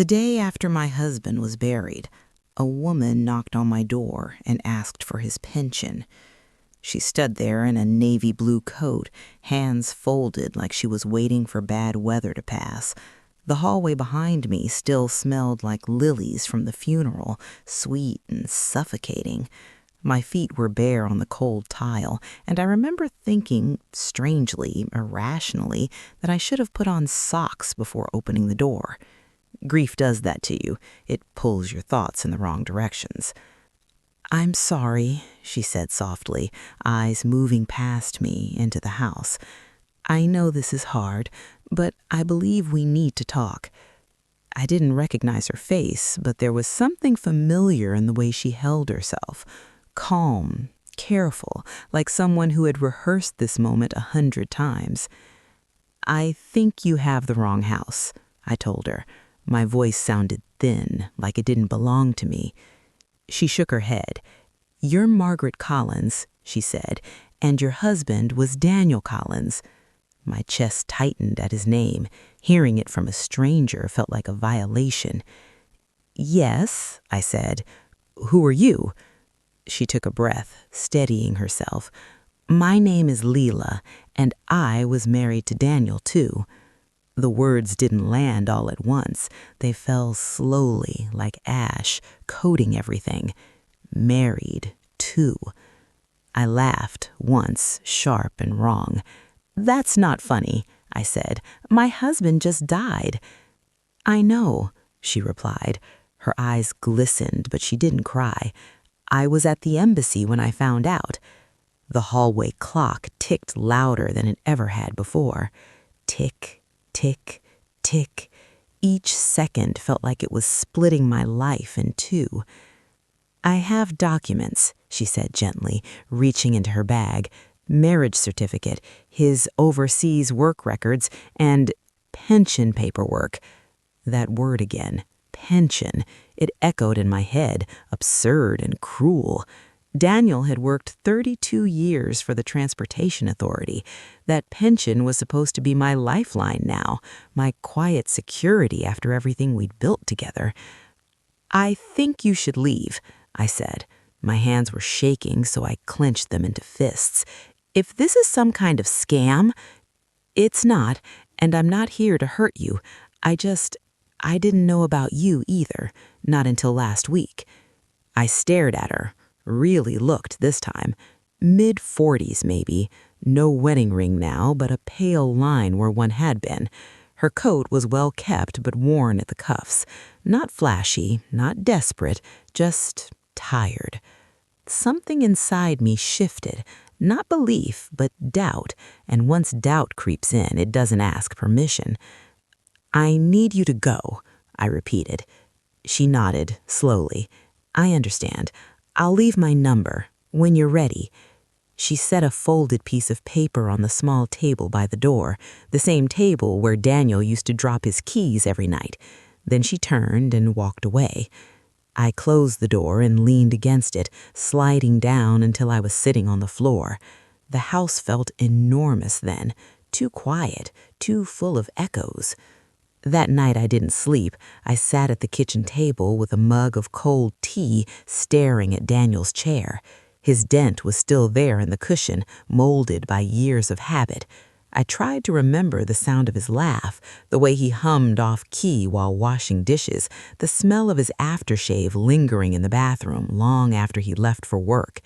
The day after my husband was buried, a woman knocked on my door and asked for his pension. She stood there in a navy blue coat, hands folded like she was waiting for bad weather to pass. The hallway behind me still smelled like lilies from the funeral, sweet and suffocating. My feet were bare on the cold tile, and I remember thinking, strangely, irrationally, that I should have put on socks before opening the door. Grief does that to you. It pulls your thoughts in the wrong directions. "I'm sorry," she said softly, eyes moving past me into the house. "I know this is hard, but I believe we need to talk." I didn't recognize her face, but there was something familiar in the way she held herself. Calm, careful, like someone who had rehearsed this moment 100 times. "I think you have the wrong house," I told her. My voice sounded thin, like it didn't belong to me. She shook her head. "You're Margaret Collins," she said, "and your husband was Daniel Collins." My chest tightened at his name. Hearing it from a stranger felt like a violation. "Yes," I said. "Who are you?" She took a breath, steadying herself. "My name is Leela, and I was married to Daniel, too." The words didn't land all at once. They fell slowly, like ash, coating everything. Married, too. I laughed, once, sharp and wrong. "That's not funny," I said. "My husband just died." "I know," she replied. Her eyes glistened, but she didn't cry. "I was at the embassy when I found out." The hallway clock ticked louder than it ever had before. Tick, tick, tick. Each second felt like it was splitting my life in two. "I have documents," she said gently, reaching into her bag. "Marriage certificate, his overseas work records, and pension paperwork." That word again, pension. It echoed in my head, absurd and cruel. Daniel had worked 32 years for the Transportation Authority. That pension was supposed to be my lifeline now, my quiet security after everything we'd built together. "I think you should leave," I said. My hands were shaking, so I clenched them into fists. "If this is some kind of scam—" "It's not, and I'm not here to hurt you. I didn't know about you either, not until last week." I stared at her. Really looked this time. Mid-40s maybe. No wedding ring now, but a pale line where one had been. Her coat was well kept but worn at the cuffs. Not flashy, not desperate, just tired. Something inside me shifted. Not belief, but doubt. And once doubt creeps in, it doesn't ask permission. "I need you to go," I repeated. She nodded, slowly. "I understand. I'll leave my number. When you're ready." She set a folded piece of paper on the small table by the door, the same table where Daniel used to drop his keys every night. Then she turned and walked away. I closed the door and leaned against it, sliding down until I was sitting on the floor. The house felt enormous then, too quiet, too full of echoes. That night I didn't sleep. I sat at the kitchen table with a mug of cold tea, staring at Daniel's chair. His dent was still there in the cushion, molded by years of habit. I tried to remember the sound of his laugh, the way he hummed off-key while washing dishes, the smell of his aftershave lingering in the bathroom long after he left for work.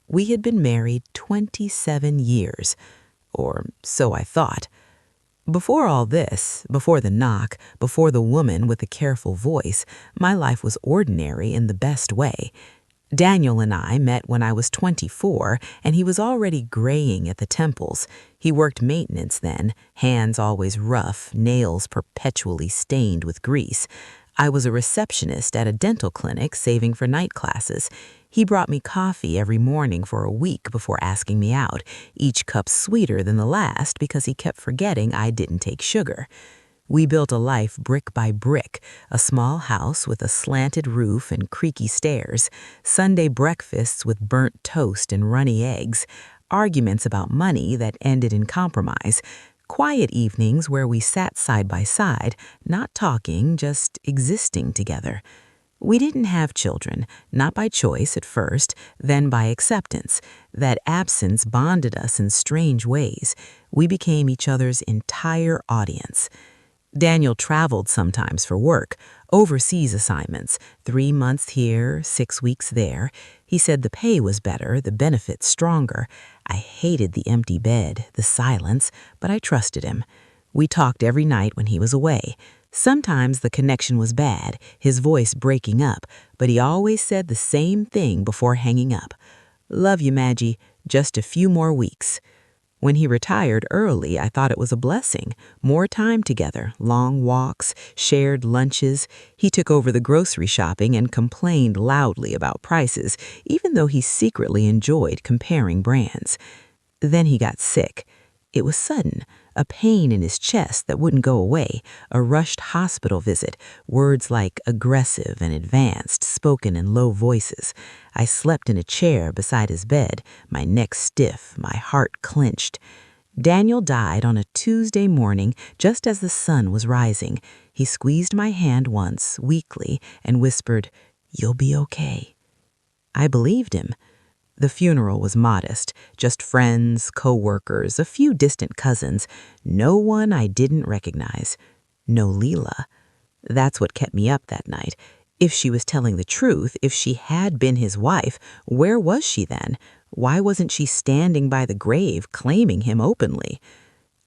We had been married 27 years, or so I thought. Before all this, before the knock, before the woman with the careful voice, my life was ordinary in the best way. Daniel and I met when I was 24, and he was already graying at the temples. He worked maintenance then, hands always rough, nails perpetually stained with grease. I was a receptionist at a dental clinic saving for night classes. He brought me coffee every morning for a week before asking me out, each cup sweeter than the last because he kept forgetting I didn't take sugar. We built a life brick by brick, a small house with a slanted roof and creaky stairs, Sunday breakfasts with burnt toast and runny eggs, arguments about money that ended in compromise, quiet evenings where we sat side by side, not talking, just existing together. We didn't have children, not by choice at first, then by acceptance. That absence bonded us in strange ways. We became each other's entire audience. Daniel traveled sometimes for work, overseas assignments, 3 months here, 6 weeks there. He said the pay was better, the benefits stronger. I hated the empty bed, the silence, but I trusted him. We talked every night when he was away. Sometimes the connection was bad, his voice breaking up, but he always said the same thing before hanging up. "Love you, Maggie, just a few more weeks." When he retired early, I thought it was a blessing. More time together, long walks, shared lunches. He took over the grocery shopping and complained loudly about prices, even though he secretly enjoyed comparing brands. Then he got sick. It was sudden, a pain in his chest that wouldn't go away, a rushed hospital visit, words like aggressive and advanced, spoken in low voices. I slept in a chair beside his bed, my neck stiff, my heart clenched. Daniel died on a Tuesday morning, just as the sun was rising. He squeezed my hand once, weakly, and whispered, "You'll be okay." I believed him. The funeral was modest, just friends, co-workers, a few distant cousins, no one I didn't recognize. No Leela. That's what kept me up that night. If she was telling the truth, if she had been his wife, where was she then? Why wasn't she standing by the grave, claiming him openly?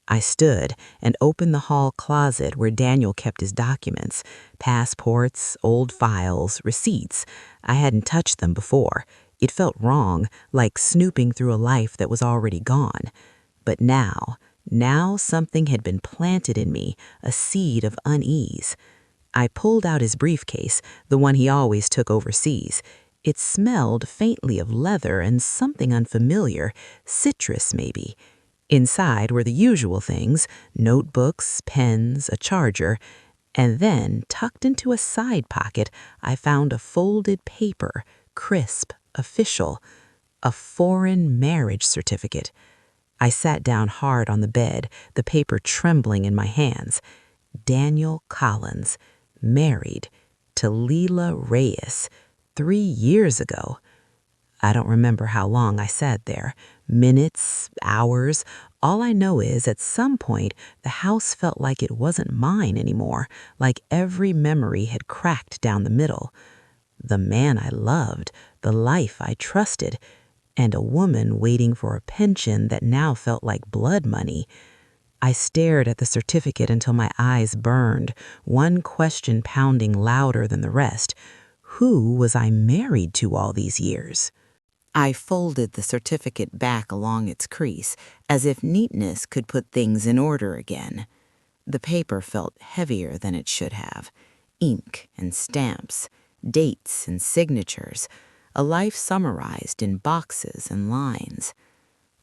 I stood and opened the hall closet where Daniel kept his documents, passports, old files, receipts. I hadn't touched them before. It felt wrong, like snooping through a life that was already gone. But now something had been planted in me, a seed of unease. I pulled out his briefcase, the one he always took overseas. It smelled faintly of leather and something unfamiliar, citrus maybe. Inside were the usual things, notebooks, pens, a charger, and then, tucked into a side pocket, I found a folded paper, crisp, official, a foreign marriage certificate. I sat down hard on the bed, the paper trembling in my hands. Daniel Collins, married to Leela Reyes, 3 years ago. I don't remember how long I sat there, minutes, hours. All I know is at some point the house felt like it wasn't mine anymore, like every memory had cracked down the middle. The man I loved, the life I trusted, and a woman waiting for a pension that now felt like blood money. I stared at the certificate until my eyes burned, one question pounding louder than the rest. Who was I married to all these years? I folded the certificate back along its crease, as if neatness could put things in order again. The paper felt heavier than it should have. Ink and stamps, dates and signatures, a life summarized in boxes and lines.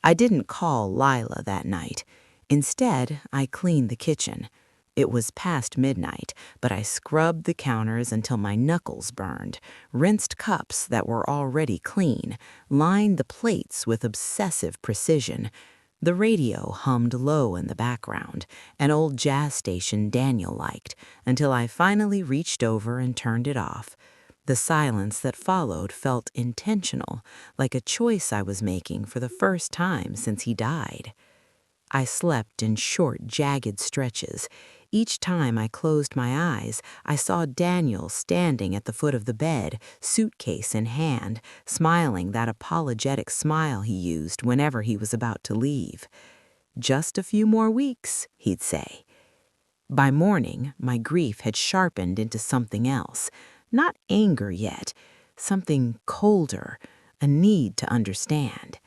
I didn't call Lila that night. Instead, I cleaned the kitchen. It was past midnight, but I scrubbed the counters until my knuckles burned, rinsed cups that were already clean, lined the plates with obsessive precision. The radio hummed low in the background, an old jazz station Daniel liked, until I finally reached over and turned it off. The silence that followed felt intentional, like a choice I was making for the first time since he died. I slept in short, jagged stretches. Each time I closed my eyes, I saw Daniel standing at the foot of the bed, suitcase in hand, smiling that apologetic smile he used whenever he was about to leave. "Just a few more weeks," he'd say. By morning, my grief had sharpened into something else. Not anger yet, something colder, a need to understand.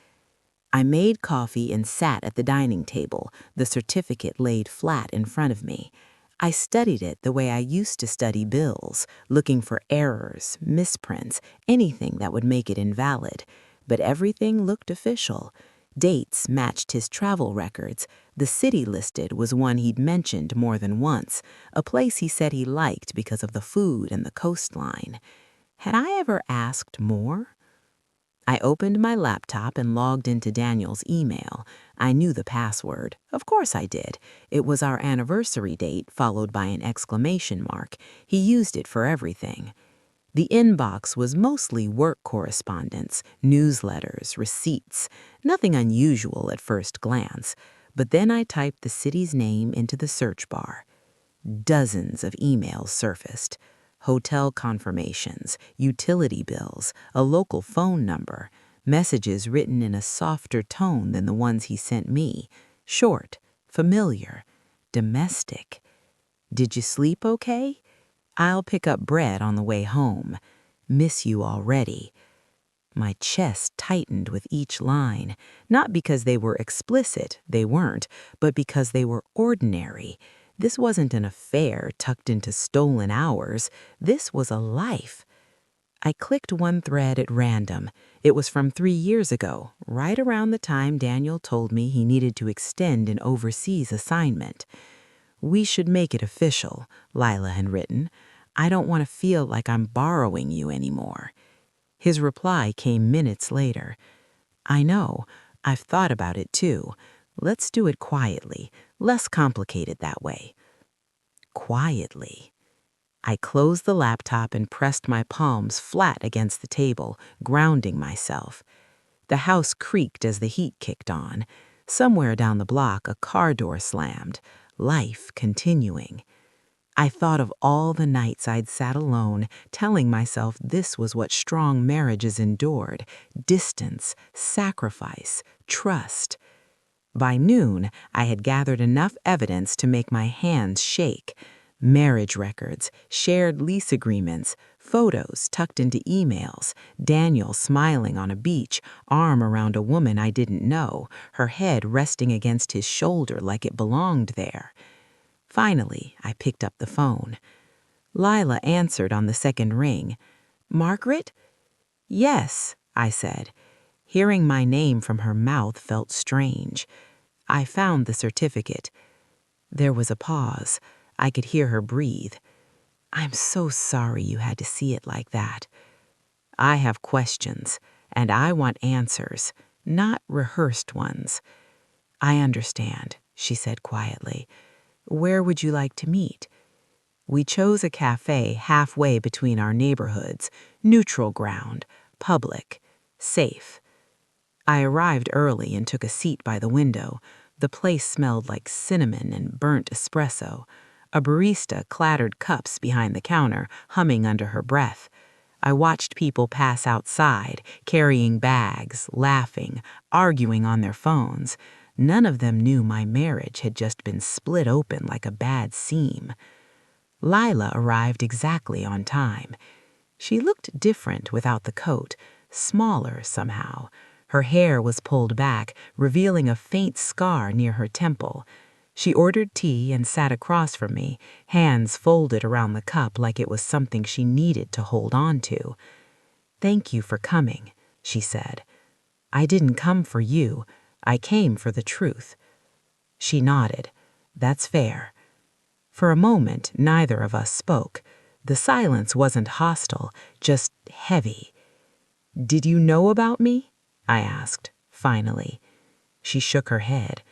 I made coffee and sat at the dining table, the certificate laid flat in front of me. I studied it the way I used to study bills, looking for errors, misprints, anything that would make it invalid. But everything looked official. Dates matched his travel records. The city listed was one he'd mentioned more than once, a place he said he liked because of the food and the coastline. Had I ever asked more? I opened my laptop and logged into Daniel's email. I knew the password. Of course I did. It was our anniversary date, followed by an exclamation mark. He used it for everything. The inbox was mostly work correspondence, newsletters, receipts, nothing unusual at first glance. But then I typed the city's name into the search bar. Dozens of emails surfaced. Hotel confirmations, utility bills, a local phone number, messages written in a softer tone than the ones he sent me. Short, familiar, domestic. Did you sleep okay? I'll pick up bread on the way home. Miss you already. My chest tightened with each line, not because they were explicit, they weren't, but because they were ordinary. This wasn't an affair tucked into stolen hours. This was a life. I clicked one thread at random. It was from 3 years ago, right around the time Daniel told me he needed to extend an overseas assignment. "We should make it official," Lila had written. "I don't want to feel like I'm borrowing you anymore." His reply came minutes later. "I know. I've thought about it too. Let's do it quietly, less complicated that way." Quietly. I closed the laptop and pressed my palms flat against the table, grounding myself. The house creaked as the heat kicked on. Somewhere down the block, a car door slammed. Life continuing. I thought of all the nights I'd sat alone, telling myself this was what strong marriages endured: distance, sacrifice, trust. By noon, I had gathered enough evidence to make my hands shake. Marriage records, shared lease agreements, photos tucked into emails, Daniel smiling on a beach, arm around a woman I didn't know, her head resting against his shoulder like it belonged there. Finally, I picked up the phone. Lila answered on the second ring. "Margaret?" "Yes," I said. Hearing my name from her mouth felt strange. I found the certificate. There was a pause. I could hear her breathe. "I'm so sorry you had to see it like that. I have questions, and I want answers, not rehearsed ones." "I understand," she said quietly. "Where would you like to meet?" We chose a cafe halfway between our neighborhoods, neutral ground, public, safe. I arrived early and took a seat by the window. The place smelled like cinnamon and burnt espresso. A barista clattered cups behind the counter, humming under her breath. I watched people pass outside, carrying bags, laughing, arguing on their phones. None of them knew my marriage had just been split open like a bad seam. Lila arrived exactly on time. She looked different without the coat, smaller somehow. Her hair was pulled back, revealing a faint scar near her temple. She ordered tea and sat across from me, hands folded around the cup like it was something she needed to hold on to. "Thank you for coming," she said. "I didn't come for you. I came for the truth." She nodded. "That's fair." For a moment, neither of us spoke. The silence wasn't hostile, just heavy. "Did you know about me?" I asked, finally. She shook her head.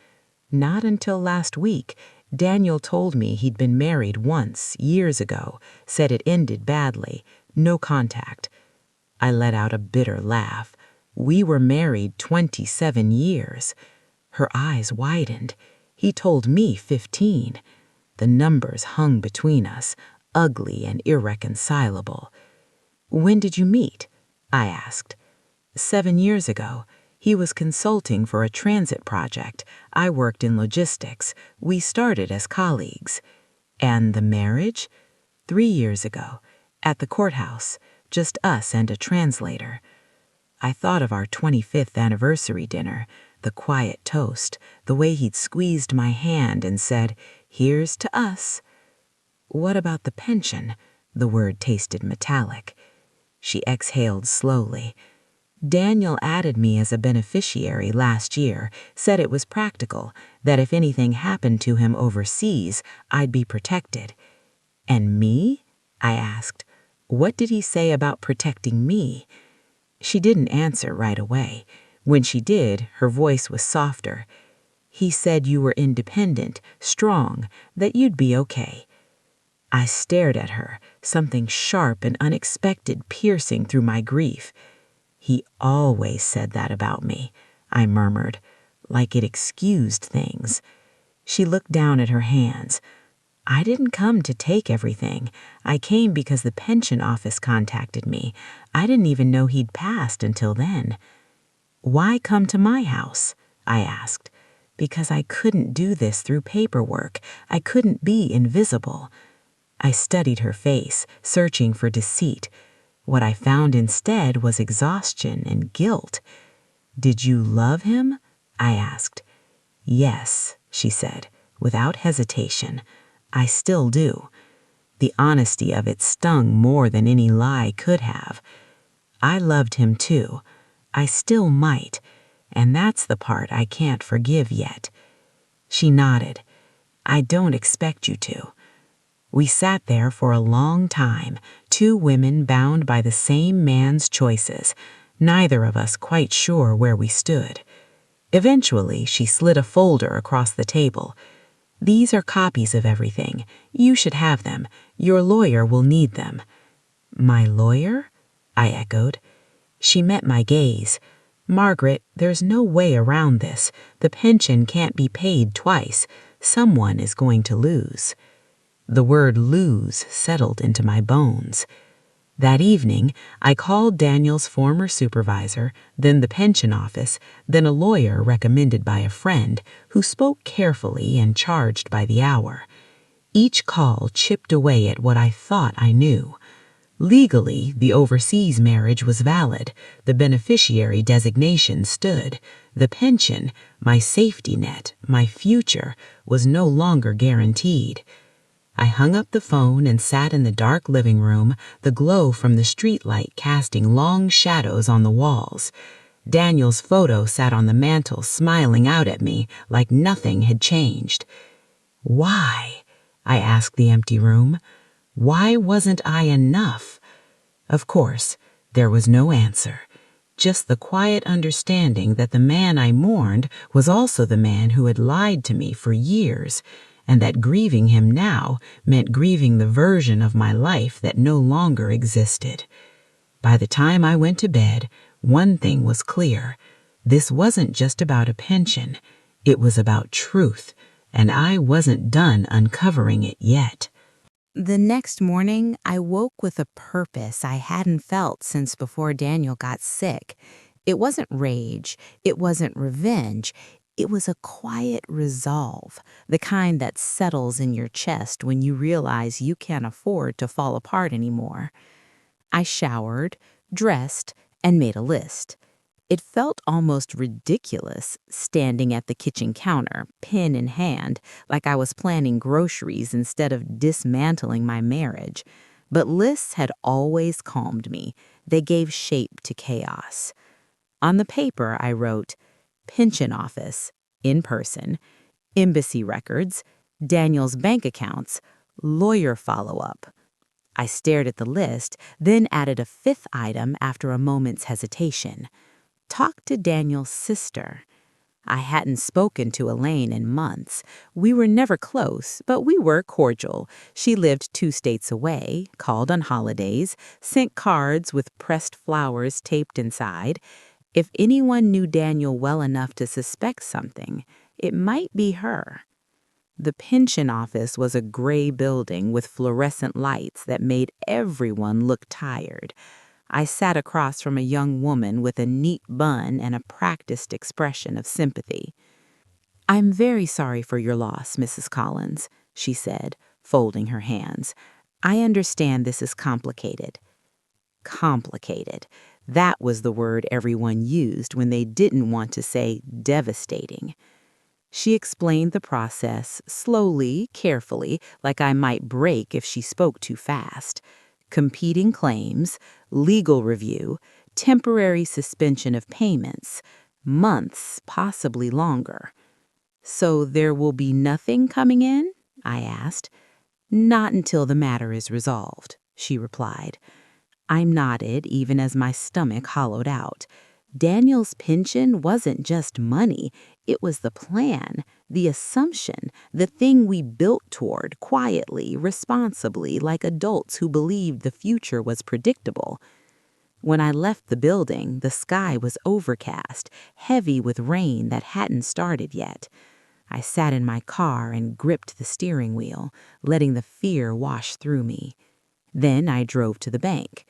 "Not until last week. Daniel told me he'd been married once, years ago, said it ended badly, no contact." I let out a bitter laugh. "We were married 27 years. Her eyes widened. "He told me 15. The numbers hung between us, ugly and irreconcilable. "When did you meet?" I asked. 7 years ago. He was consulting for a transit project. I worked in logistics. We started as colleagues." "And the marriage?" 3 years ago, at the courthouse, just us and a translator." I thought of our 25th anniversary dinner, the quiet toast, the way he'd squeezed my hand and said, "Here's to us." "What about the pension?" The word tasted metallic. She exhaled slowly. "Daniel added me as a beneficiary last year, said it was practical, that if anything happened to him overseas, I'd be protected." "And me?" I asked. "What did he say about protecting me?" She didn't answer right away. When she did, her voice was softer. He said you were independent, strong, that you'd be okay. I stared at her, something sharp and unexpected piercing through my grief. He always said that about me, I murmured, like it excused things. She looked down at her hands. I didn't come to take everything. I came because the pension office contacted me. I didn't even know he'd passed until then. Why come to my house? I asked. Because I couldn't do this through paperwork. I couldn't be invisible. I studied her face, searching for deceit. What I found instead was exhaustion and guilt. Did you love him? I asked. Yes, she said, without hesitation. I still do. The honesty of it stung more than any lie could have. I loved him too. I still might, and that's the part I can't forgive yet. She nodded. I don't expect you to. We sat there for a long time, two women bound by the same man's choices, neither of us quite sure where we stood. Eventually, she slid a folder across the table. These are copies of everything. You should have them. Your lawyer will need them. My lawyer? I echoed. She met my gaze. Margaret, there's no way around this. The pension can't be paid twice. Someone is going to lose. The word lose settled into my bones. That evening, I called Daniel's former supervisor, then the pension office, then a lawyer recommended by a friend who spoke carefully and charged by the hour. Each call chipped away at what I thought I knew. Legally, the overseas marriage was valid. The beneficiary designation stood. The pension, my safety net, my future, was no longer guaranteed. I hung up the phone and sat in the dark living room, the glow from the streetlight casting long shadows on the walls. Daniel's photo sat on the mantel, smiling out at me like nothing had changed. Why? I asked the empty room. Why wasn't I enough? Of course, there was no answer. Just the quiet understanding that the man I mourned was also the man who had lied to me for years, and that grieving him now meant grieving the version of my life that no longer existed. By the time I went to bed, one thing was clear. This wasn't just about a pension. It was about truth, and I wasn't done uncovering it yet. The next morning, I woke with a purpose I hadn't felt since before Daniel got sick. It wasn't rage. It wasn't revenge. It was a quiet resolve, the kind that settles in your chest when you realize you can't afford to fall apart anymore. I showered, dressed, and made a list. It felt almost ridiculous, standing at the kitchen counter, pen in hand, like I was planning groceries instead of dismantling my marriage. But lists had always calmed me. They gave shape to chaos. On the paper, I wrote, pension office, in person, embassy records, Daniel's bank accounts, lawyer follow-up. I stared at the list, then added a fifth item after a moment's hesitation. Talk to Daniel's sister. I hadn't spoken to Elaine in months. We were never close, but we were cordial. She lived 2 states away, called on holidays, sent cards with pressed flowers taped inside. If anyone knew Daniel well enough to suspect something, it might be her. The pension office was a gray building with fluorescent lights that made everyone look tired. I sat across from a young woman with a neat bun and a practiced expression of sympathy. "I'm very sorry for your loss, Mrs. Collins," she said, folding her hands. "I understand this is complicated." Complicated. That was the word everyone used when they didn't want to say devastating. She explained the process slowly, carefully, like I might break if she spoke too fast. Competing claims, legal review, temporary suspension of payments, months, possibly longer. "So there will be nothing coming in?" I asked. "Not until the matter is resolved," she replied. I nodded even as my stomach hollowed out. Daniel's pension wasn't just money, it was the plan, the assumption, the thing we built toward quietly, responsibly, like adults who believed the future was predictable. When I left the building, the sky was overcast, heavy with rain that hadn't started yet. I sat in my car and gripped the steering wheel, letting the fear wash through me. Then I drove to the bank.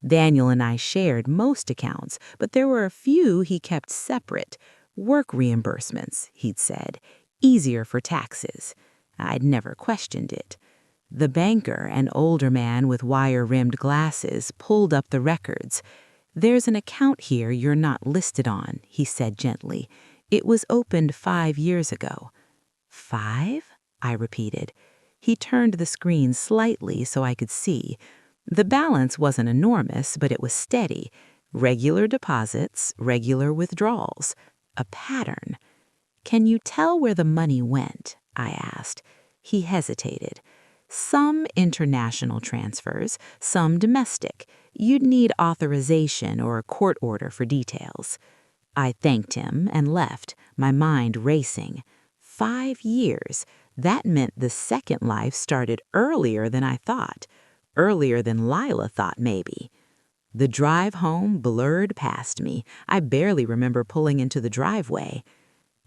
Daniel and I shared most accounts, but there were a few he kept separate. Work reimbursements, he'd said, easier for taxes. I'd never questioned it. The banker, an older man with wire-rimmed glasses, pulled up the records. "There's an account here you're not listed on," he said gently. "It was opened 5 years ago." 5? I repeated. He turned the screen slightly so I could see. The balance wasn't enormous, but it was steady. Regular deposits, regular withdrawals. A pattern. "Can you tell where the money went?" I asked. He hesitated. "Some international transfers, some domestic. You'd need authorization or a court order for details." I thanked him and left, my mind racing. 5 years. That meant the second life started earlier than I thought. Earlier than Lila thought, maybe. The drive home blurred past me. I barely remember pulling into the driveway.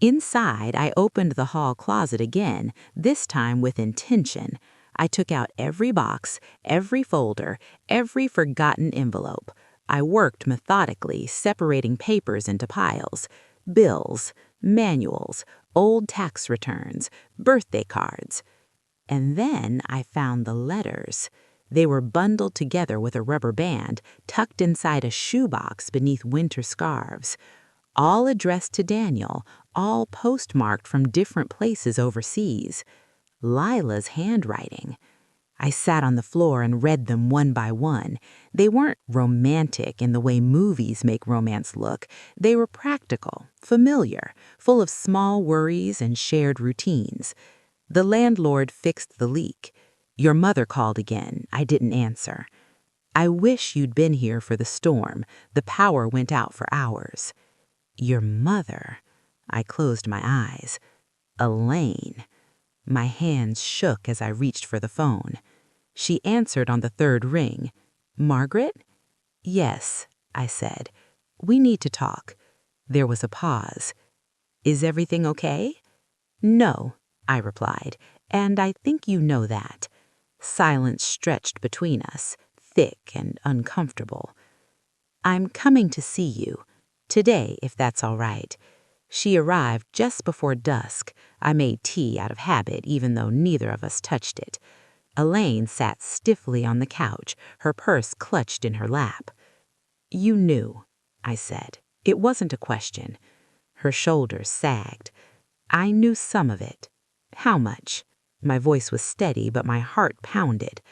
Inside, I opened the hall closet again, this time with intention. I took out every box, every folder, every forgotten envelope. I worked methodically, separating papers into piles. Bills, manuals, old tax returns, birthday cards. And then I found the letters. They were bundled together with a rubber band, tucked inside a shoebox beneath winter scarves. All addressed to Daniel, all postmarked from different places overseas. Lila's handwriting. I sat on the floor and read them one by one. They weren't romantic in the way movies make romance look. They were practical, familiar, full of small worries and shared routines. The landlord fixed the leak. Your mother called again. I didn't answer. I wish you'd been here for the storm. The power went out for hours. Your mother. I closed my eyes. Elaine. My hands shook as I reached for the phone. She answered on the third ring. Margaret? Yes, I said. We need to talk. There was a pause. Is everything okay? No, I replied, and I think you know that. Silence stretched between us, thick and uncomfortable. I'm coming to see you. Today, if that's all right. She arrived just before dusk. I made tea out of habit, even though neither of us touched it. Elaine sat stiffly on the couch, her purse clutched in her lap. You knew, I said. It wasn't a question. Her shoulders sagged. I knew some of it. How much? My voice was steady, but my heart pounded.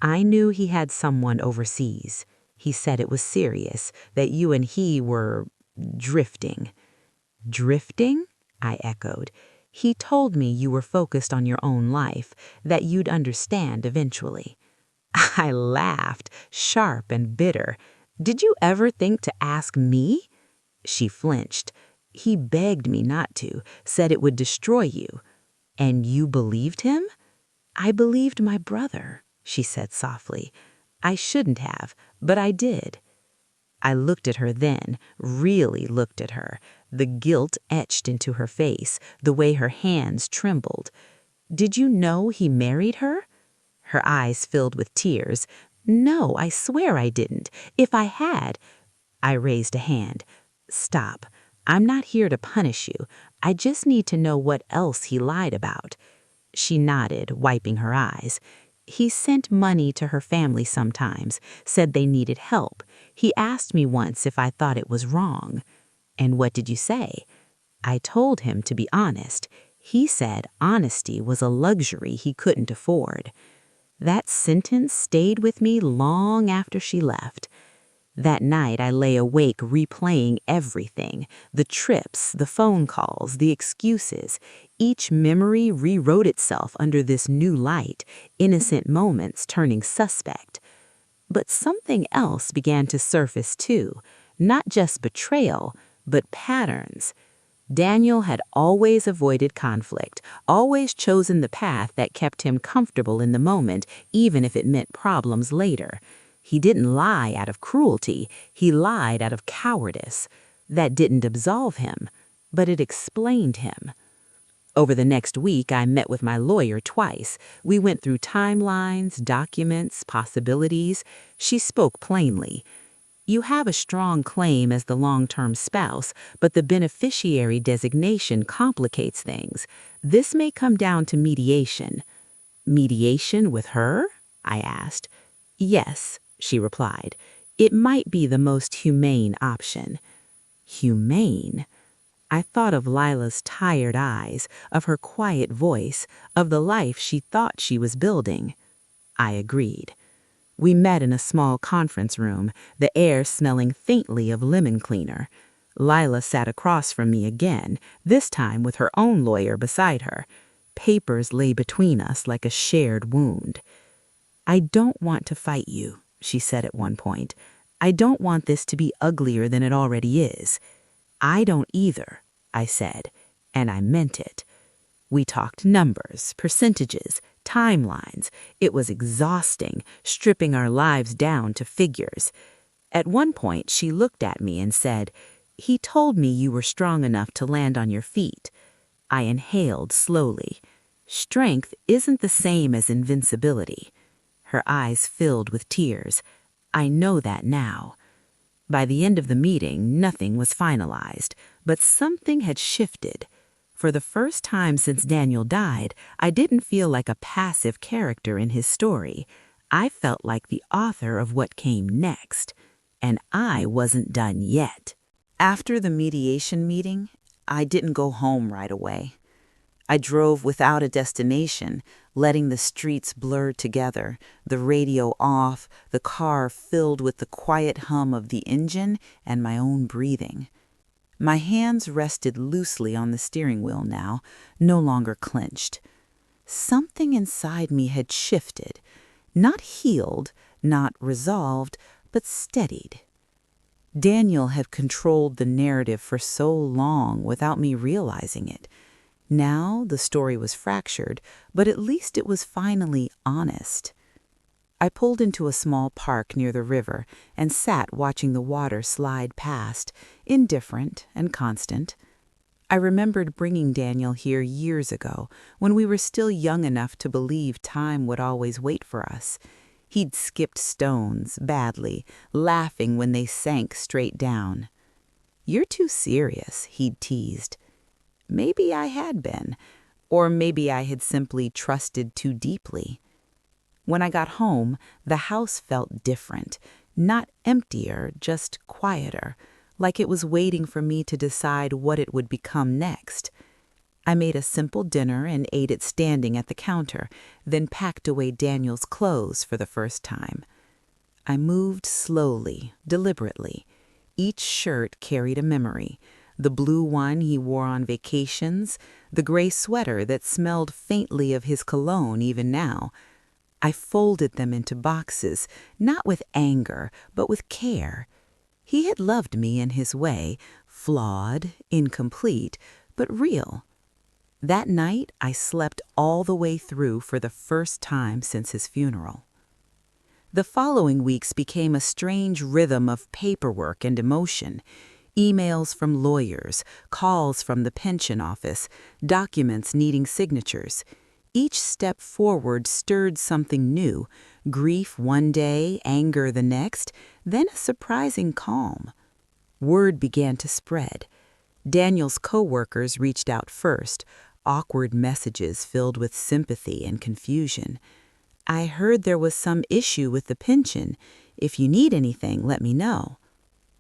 I knew he had someone overseas. He said it was serious, that you and he were drifting. Drifting? I echoed. He told me you were focused on your own life, that you'd understand eventually. I laughed, sharp and bitter. Did you ever think to ask me? She flinched. He begged me not to, said it would destroy you. And you believed him? I believed my brother, she said softly. I shouldn't have, but I did. I looked at her then, really looked at her, the guilt etched into her face, the way her hands trembled. Did you know he married her? Her eyes filled with tears. No, I swear I didn't. If I had... I raised a hand. Stop. I'm not here to punish you. I just need to know what else he lied about. She nodded, wiping her eyes. He sent money to her family sometimes, said they needed help. He asked me once if I thought it was wrong. And what did you say? I told him to be honest. He said honesty was a luxury he couldn't afford. That sentence stayed with me long after she left. That night I lay awake replaying everything, the trips, the phone calls, the excuses. Each memory rewrote itself under this new light, innocent moments turning suspect. But something else began to surface too, not just betrayal, but patterns. Daniel had always avoided conflict, always chosen the path that kept him comfortable in the moment, even if it meant problems later. He didn't lie out of cruelty, he lied out of cowardice. That didn't absolve him, but it explained him. Over the next week, I met with my lawyer twice. We went through timelines, documents, possibilities. She spoke plainly. You have a strong claim as the long-term spouse, but the beneficiary designation complicates things. This may come down to mediation. Mediation with her? I asked. Yes, she replied. It might be the most humane option. Humane? I thought of Lila's tired eyes, of her quiet voice, of the life she thought she was building. I agreed. We met in a small conference room, the air smelling faintly of lemon cleaner. Lila sat across from me again, this time with her own lawyer beside her. Papers lay between us like a shared wound. I don't want to fight you, she said at one point. I don't want this to be uglier than it already is. I don't either, I said, and I meant it. We talked numbers, percentages, timelines. It was exhausting, stripping our lives down to figures. At one point, she looked at me and said, "He told me you were strong enough to land on your feet." I inhaled slowly. Strength isn't the same as invincibility. Her eyes filled with tears. I know that now. By the end of the meeting, nothing was finalized, but something had shifted. For the first time since Daniel died, I didn't feel like a passive character in his story. I felt like the author of what came next. And I wasn't done yet. After the mediation meeting, I didn't go home right away. I drove without a destination, letting the streets blur together, the radio off, the car filled with the quiet hum of the engine and my own breathing. My hands rested loosely on the steering wheel now, no longer clenched. Something inside me had shifted, not healed, not resolved, but steadied. Daniel had controlled the narrative for so long without me realizing it. Now the story was fractured, but at least it was finally honest. I pulled into a small park near the river and sat watching the water slide past, indifferent and constant. I remembered bringing Daniel here years ago, when we were still young enough to believe time would always wait for us. He'd skipped stones, badly, laughing when they sank straight down. "You're too serious," he'd teased. Maybe I had been, or maybe I had simply trusted too deeply. When I got home, the house felt different, not emptier, just quieter, like it was waiting for me to decide what it would become next. I made a simple dinner and ate it standing at the counter, then packed away Daniel's clothes for the first time. I moved slowly, deliberately. Each shirt carried a memory. The blue one he wore on vacations, the gray sweater that smelled faintly of his cologne even now. I folded them into boxes, not with anger, but with care. He had loved me in his way, flawed, incomplete, but real. That night, I slept all the way through for the first time since his funeral. The following weeks became a strange rhythm of paperwork and emotion. Emails from lawyers, calls from the pension office, documents needing signatures. Each step forward stirred something new, grief one day, anger the next, then a surprising calm. Word began to spread. Daniel's co-workers reached out first, awkward messages filled with sympathy and confusion. "I heard there was some issue with the pension. If you need anything, let me know."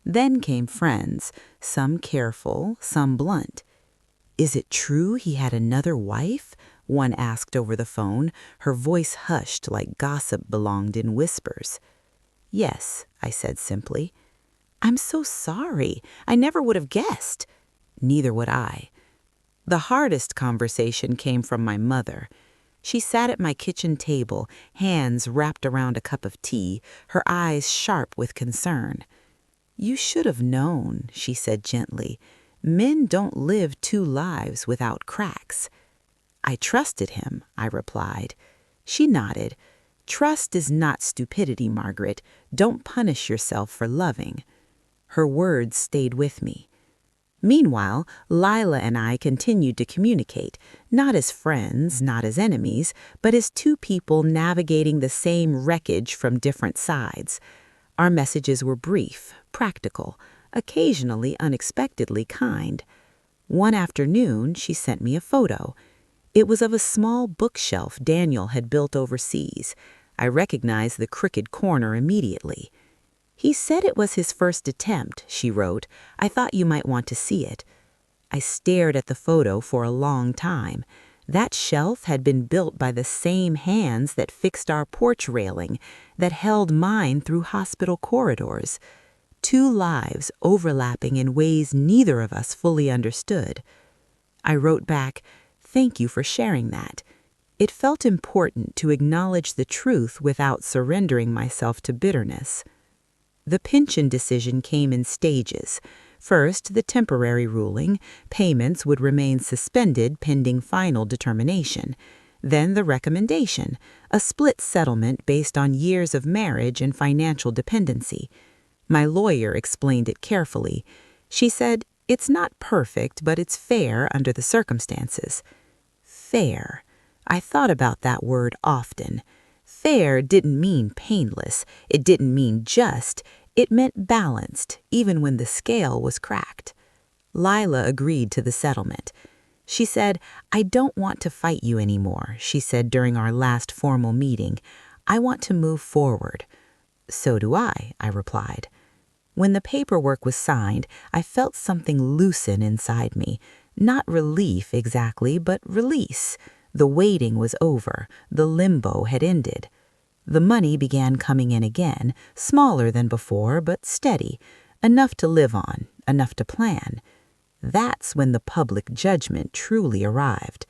Then came friends, some careful, some blunt. "Is it true he had another wife?" one asked over the phone, her voice hushed like gossip belonged in whispers. "Yes," I said simply. "I'm so sorry. I never would have guessed." Neither would I. The hardest conversation came from my mother. She sat at my kitchen table, hands wrapped around a cup of tea, her eyes sharp with concern. "You should have known," she said gently. "Men don't live two lives without cracks." "I trusted him," I replied. She nodded. "Trust is not stupidity, Margaret. Don't punish yourself for loving." Her words stayed with me. Meanwhile, Lila and I continued to communicate, not as friends, not as enemies, but as two people navigating the same wreckage from different sides. Our messages were brief, practical, occasionally unexpectedly kind. One afternoon, she sent me a photo. It was of a small bookshelf Daniel had built overseas. I recognized the crooked corner immediately. "He said it was his first attempt," she wrote. "I thought you might want to see it." I stared at the photo for a long time. That shelf had been built by the same hands that fixed our porch railing, that held mine through hospital corridors. Two lives overlapping in ways neither of us fully understood. I wrote back, "Thank you for sharing that." It felt important to acknowledge the truth without surrendering myself to bitterness. The pension decision came in stages. First, the temporary ruling, payments would remain suspended pending final determination. Then the recommendation, a split settlement based on years of marriage and financial dependency. My lawyer explained it carefully. She said, "It's not perfect, but it's fair under the circumstances." Fair. I thought about that word often. Fair didn't mean painless. It didn't mean just. It meant balanced, even when the scale was cracked. Lila agreed to the settlement. She said, "I don't want to fight you anymore," she said during our last formal meeting. "I want to move forward." "So do I," I replied. When the paperwork was signed, I felt something loosen inside me. Not relief exactly, but release. The waiting was over. The limbo had ended. The money began coming in again, smaller than before, but steady, enough to live on, enough to plan. That's when the public judgment truly arrived.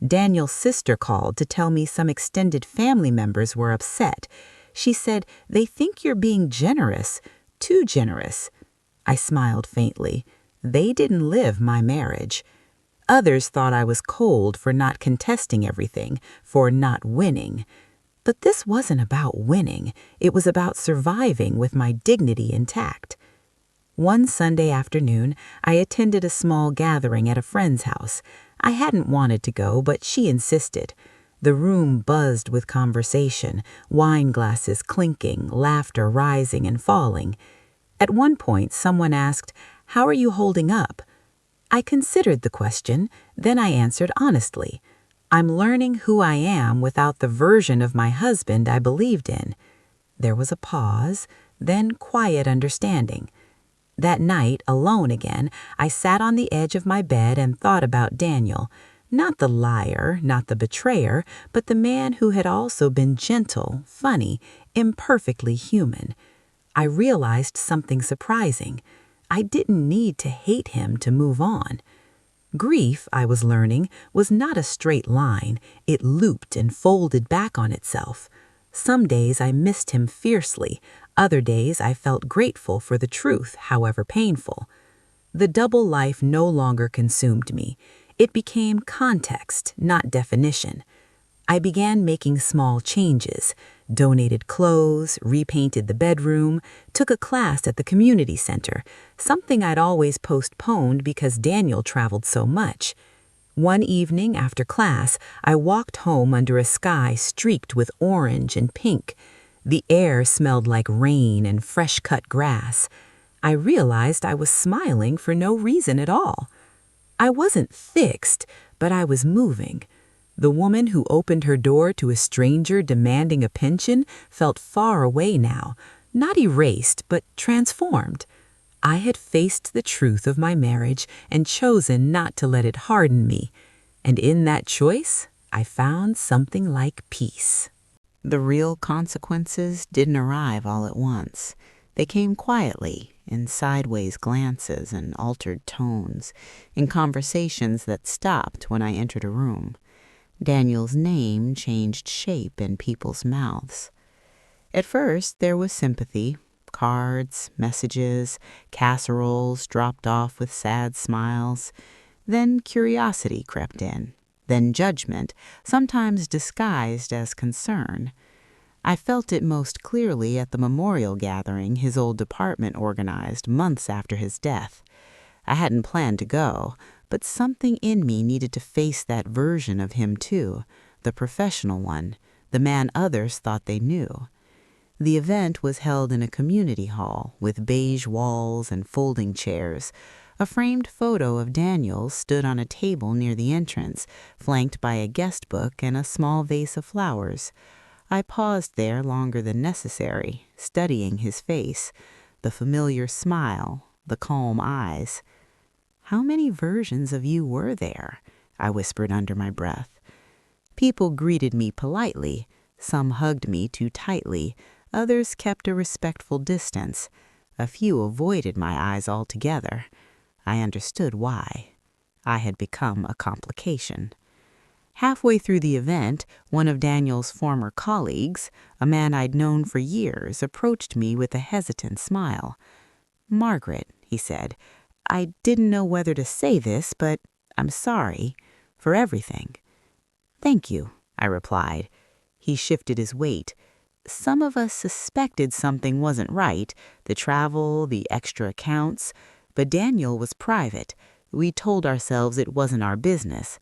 Daniel's sister called to tell me some extended family members were upset. She said, "They think you're being generous, too generous." I smiled faintly. They didn't live my marriage. Others thought I was cold for not contesting everything, for not winning. But this wasn't about winning. It was about surviving with my dignity intact. One Sunday afternoon, I attended a small gathering at a friend's house. I hadn't wanted to go, but she insisted. The room buzzed with conversation, wine glasses clinking, laughter rising and falling. At one point, someone asked, "How are you holding up?" I considered the question, then I answered honestly. "I'm learning who I am without the version of my husband I believed in." There was a pause, then quiet understanding. That night, alone again, I sat on the edge of my bed and thought about Daniel. Not the liar, not the betrayer, but the man who had also been gentle, funny, imperfectly human. I realized something surprising. I didn't need to hate him to move on. Grief, I was learning, was not a straight line. It looped and folded back on itself. Some days I missed him fiercely. Other days I felt grateful for the truth, however painful. The double life no longer consumed me. It became context, not definition. I began making small changes, donated clothes, repainted the bedroom, took a class at the community center, something I'd always postponed because Daniel traveled so much. One evening after class, I walked home under a sky streaked with orange and pink. The air smelled like rain and fresh-cut grass. I realized I was smiling for no reason at all. I wasn't fixed, but I was moving. The woman who opened her door to a stranger demanding a pension felt far away now, not erased, but transformed. I had faced the truth of my marriage and chosen not to let it harden me. And in that choice, I found something like peace. The real consequences didn't arrive all at once. They came quietly, in sideways glances and altered tones, in conversations that stopped when I entered a room. Daniel's name changed shape in people's mouths. At first, there was sympathy. Cards, messages, casseroles dropped off with sad smiles. Then curiosity crept in. Then judgment, sometimes disguised as concern. I felt it most clearly at the memorial gathering his old department organized months after his death. I hadn't planned to go, but something in me needed to face that version of him too, the professional one, the man others thought they knew. The event was held in a community hall with beige walls and folding chairs. A framed photo of Daniel stood on a table near the entrance, flanked by a guest book and a small vase of flowers. I paused there longer than necessary, studying his face, the familiar smile, the calm eyes. "How many versions of you were there?" I whispered under my breath. People greeted me politely. Some hugged me too tightly. Others kept a respectful distance. A few avoided my eyes altogether. I understood why. I had become a complication. Halfway through the event, one of Daniel's former colleagues, a man I'd known for years, approached me with a hesitant smile. "Margaret," he said, "I didn't know whether to say this, but I'm sorry for everything." "Thank you," I replied. He shifted his weight. "Some of us suspected something wasn't right, the travel, the extra accounts, but Daniel was private. We told ourselves it wasn't our business."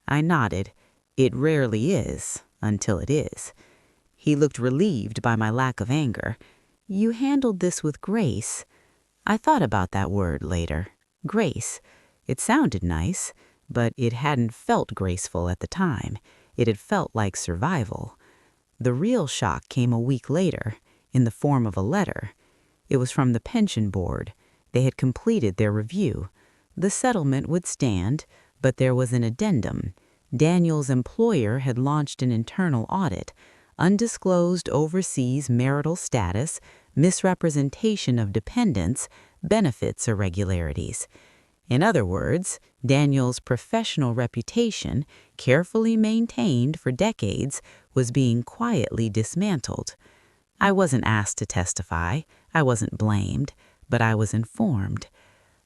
I nodded. It rarely is, until it is. He looked relieved by my lack of anger. "You handled this with grace." I thought about that word later. Grace. It sounded nice, but it hadn't felt graceful at the time. It had felt like survival. The real shock came a week later, in the form of a letter. It was from the pension board. They had completed their review. The settlement would stand, but there was an addendum. Daniel's employer had launched an internal audit. Undisclosed overseas marital status, misrepresentation of dependents, benefits irregularities. In other words, Daniel's professional reputation, carefully maintained for decades, was being quietly dismantled. I wasn't asked to testify. I wasn't blamed, but I was informed.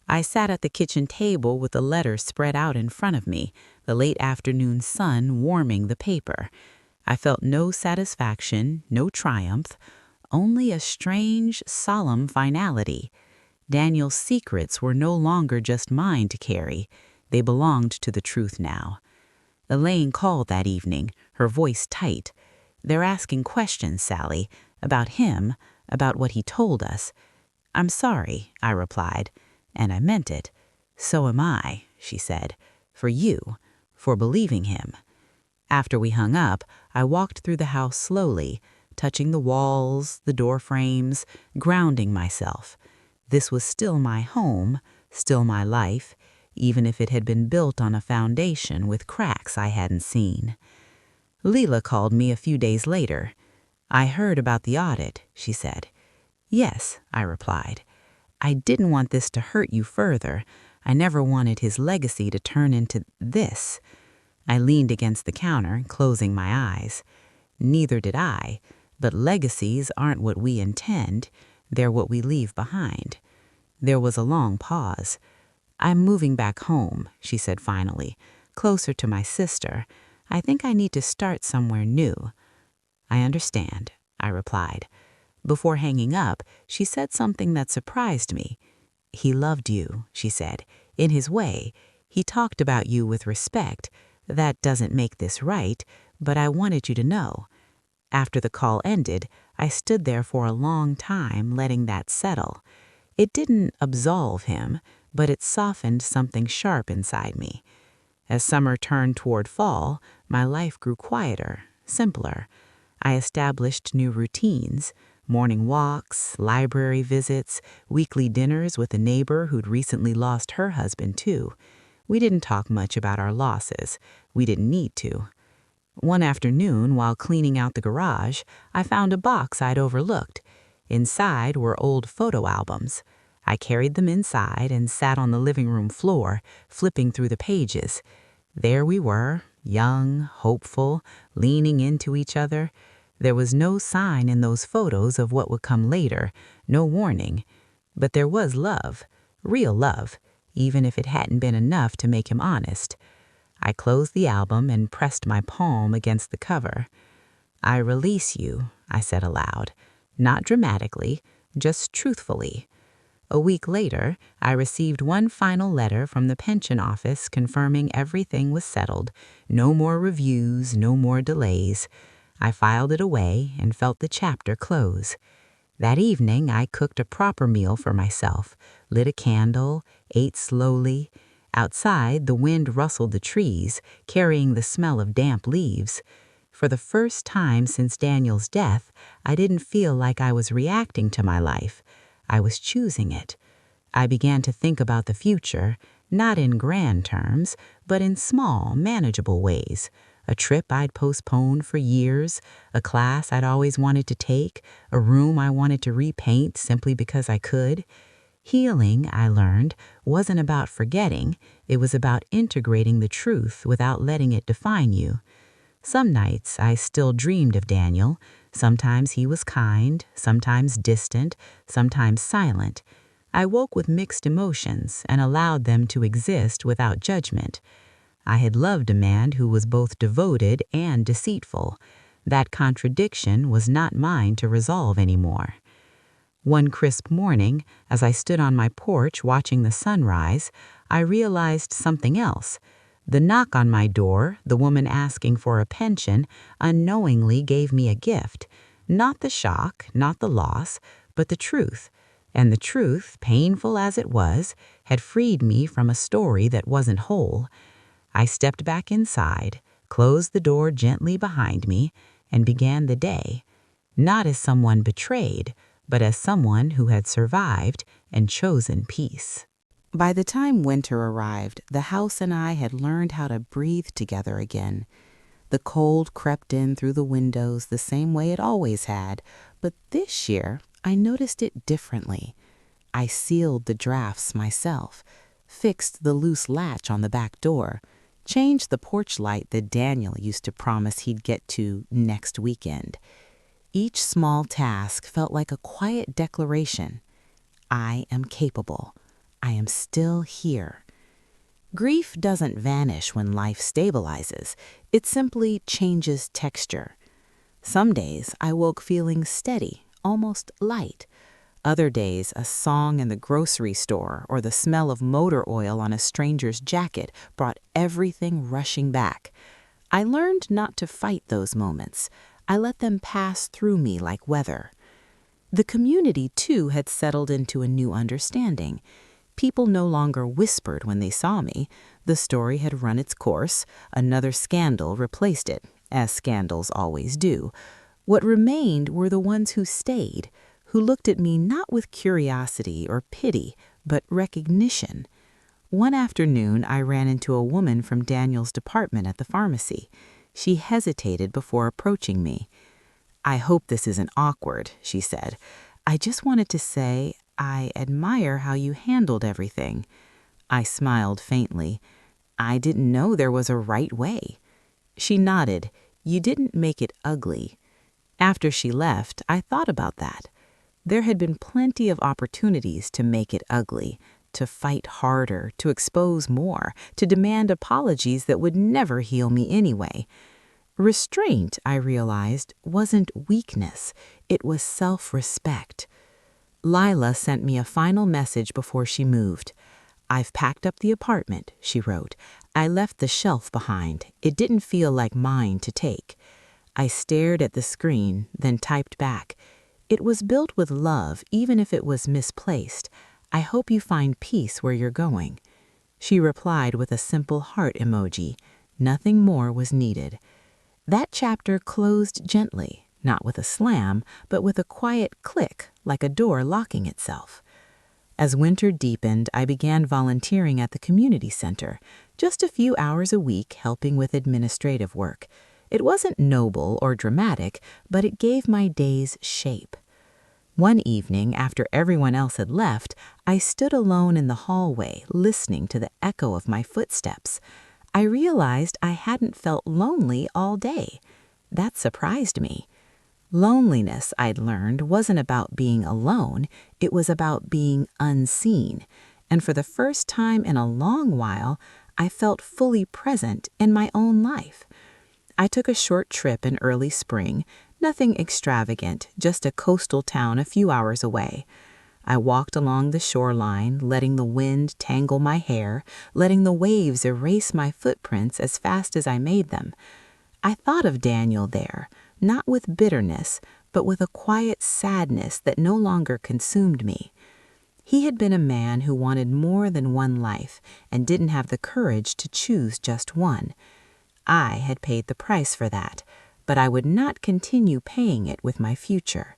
I sat at the kitchen table with the letter spread out in front of me, the late afternoon sun warming the paper. I felt no satisfaction, no triumph, only a strange, solemn finality. Daniel's secrets were no longer just mine to carry. They belonged to the truth now. Elaine called that evening, her voice tight. "They're asking questions, Sally, about him, about what he told us." "I'm sorry," I replied, and I meant it. "So am I," she said, "for you, for believing him." After we hung up, I walked through the house slowly, touching the walls, the door frames, grounding myself. This was still my home, still my life, even if it had been built on a foundation with cracks I hadn't seen. Leela called me a few days later. "I heard about the audit," she said. "Yes," I replied. "I didn't want this to hurt you further. I never wanted his legacy to turn into this." I leaned against the counter, closing my eyes. Neither did I, but legacies aren't what we intend. They're what we leave behind. There was a long pause. "I'm moving back home," she said finally, "closer to my sister. I think I need to start somewhere new." "I understand," I replied. Before hanging up, she said something that surprised me. "He loved you," she said, "in his way. He talked about you with respect. That doesn't make this right, but I wanted you to know." After the call ended, I stood there for a long time, letting that settle. It didn't absolve him, but it softened something sharp inside me. As summer turned toward fall, my life grew quieter, simpler. I established new routines, morning walks, library visits, weekly dinners with a neighbor who'd recently lost her husband too. We didn't talk much about our losses. We didn't need to. One afternoon, while cleaning out the garage, I found a box I'd overlooked. Inside were old photo albums. I carried them inside and sat on the living room floor, flipping through the pages. There we were, young, hopeful, leaning into each other. There was no sign in those photos of what would come later, no warning. But there was love, real love, even if it hadn't been enough to make him honest. I closed the album and pressed my palm against the cover. "I release you," I said aloud, not dramatically, just truthfully. A week later, I received one final letter from the pension office confirming everything was settled, no more reviews, no more delays. I filed it away and felt the chapter close. That evening, I cooked a proper meal for myself, lit a candle, ate slowly. Outside, the wind rustled the trees, carrying the smell of damp leaves. For the first time since Daniel's death, I didn't feel like I was reacting to my life. I was choosing it. I began to think about the future, not in grand terms, but in small, manageable ways. A trip I'd postponed for years, a class I'd always wanted to take, a room I wanted to repaint simply because I could. Healing, I learned, wasn't about forgetting. It was about integrating the truth without letting it define you. Some nights I still dreamed of Daniel. Sometimes he was kind, sometimes distant, sometimes silent. I woke with mixed emotions and allowed them to exist without judgment. I had loved a man who was both devoted and deceitful. That contradiction was not mine to resolve anymore. One crisp morning, as I stood on my porch watching the sunrise, I realized something else. The knock on my door, the woman asking for a pension, unknowingly gave me a gift. Not the shock, not the loss, but the truth. And the truth, painful as it was, had freed me from a story that wasn't whole. I stepped back inside, closed the door gently behind me, and began the day, not as someone betrayed, but as someone who had survived and chosen peace. By the time winter arrived, the house and I had learned how to breathe together again. The cold crept in through the windows the same way it always had, but this year I noticed it differently. I sealed the drafts myself, fixed the loose latch on the back door, changed the porch light that Daniel used to promise he'd get to next weekend. Each small task felt like a quiet declaration. I am capable. I am still here. Grief doesn't vanish when life stabilizes. It simply changes texture. Some days I woke feeling steady, almost light. Other days, a song in the grocery store or the smell of motor oil on a stranger's jacket brought everything rushing back. I learned not to fight those moments. I let them pass through me like weather. The community, too, had settled into a new understanding. People no longer whispered when they saw me. The story had run its course. Another scandal replaced it, as scandals always do. What remained were the ones who stayed, who looked at me not with curiosity or pity, but recognition. One afternoon, I ran into a woman from Daniel's department at the pharmacy. She hesitated before approaching me. "I hope this isn't awkward," she said. "I just wanted to say I admire how you handled everything." I smiled faintly. "I didn't know there was a right way." She nodded. "You didn't make it ugly." After she left, I thought about that. There had been plenty of opportunities to make it ugly, to fight harder, to expose more, to demand apologies that would never heal me anyway. Restraint, I realized, wasn't weakness. It was self-respect. Lila sent me a final message before she moved. "I've packed up the apartment," she wrote. "I left the shelf behind. It didn't feel like mine to take." I stared at the screen, then typed back. "It was built with love, even if it was misplaced. I hope you find peace where you're going." She replied with a simple heart emoji. Nothing more was needed. That chapter closed gently, not with a slam, but with a quiet click, like a door locking itself. As winter deepened, I began volunteering at the community center, just a few hours a week helping with administrative work. It wasn't noble or dramatic, but it gave my days shape. One evening, after everyone else had left, I stood alone in the hallway, listening to the echo of my footsteps. I realized I hadn't felt lonely all day. That surprised me. Loneliness, I'd learned, wasn't about being alone, it was about being unseen. And for the first time in a long while, I felt fully present in my own life. I took a short trip in early spring, nothing extravagant, just a coastal town a few hours away. I walked along the shoreline, letting the wind tangle my hair, letting the waves erase my footprints as fast as I made them. I thought of Daniel there, not with bitterness, but with a quiet sadness that no longer consumed me. He had been a man who wanted more than one life and didn't have the courage to choose just one. I had paid the price for that, but I would not continue paying it with my future.